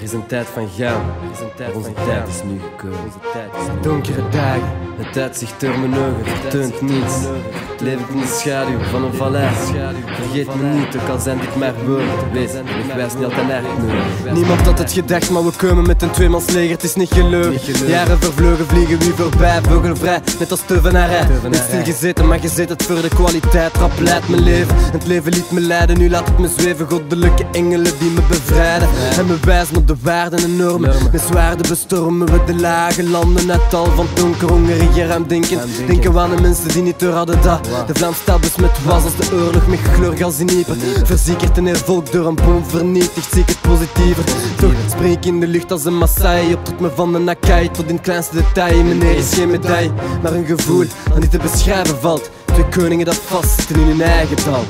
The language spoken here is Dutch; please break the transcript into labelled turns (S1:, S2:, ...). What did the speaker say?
S1: is een tijd van gaan, onze tijd is nu gekomen. Donkere dagen, het uitzicht door mijn ogen vertoont niets. Levend in de schaduw van een vallei. Vergeet me niet, ook al zijn dit maar woorden. Wees, ik wijs niet altijd naar nodig. Niemand had het gedacht, maar we komen met een tweemansleger, het is niet geloofd. Jaren vervlogen, vliegen wie voorbij, vogelvrij, net als Teuvenarij. Niet stilgezeten, maar je zit het voor de kwaliteit. Rap leidt mijn leven, het leven liet me leiden, nu laat het me zweven. Goddelijke engelen die me bevrijden en me wijzen op de waarden en normen. Met zwaarden bestormen we de lage landen uit tal van donker, hongerig en ruimdenkend. Denken we aan de mensen die niet door hadden dat de Vlaamstaal besmet was als de oorlog met chloorgas in Ypres. Verziekerd een heel volk door een bom vernietigd, zie ik het positiever. Toch spring ik in de lucht als een Maasai, op tot me van de Nakai tot in het kleinste detail. Meneer is geen medaille, maar een gevoel dat niet te beschrijven valt. Twee koningen dat vastzitten in hun eigen dal.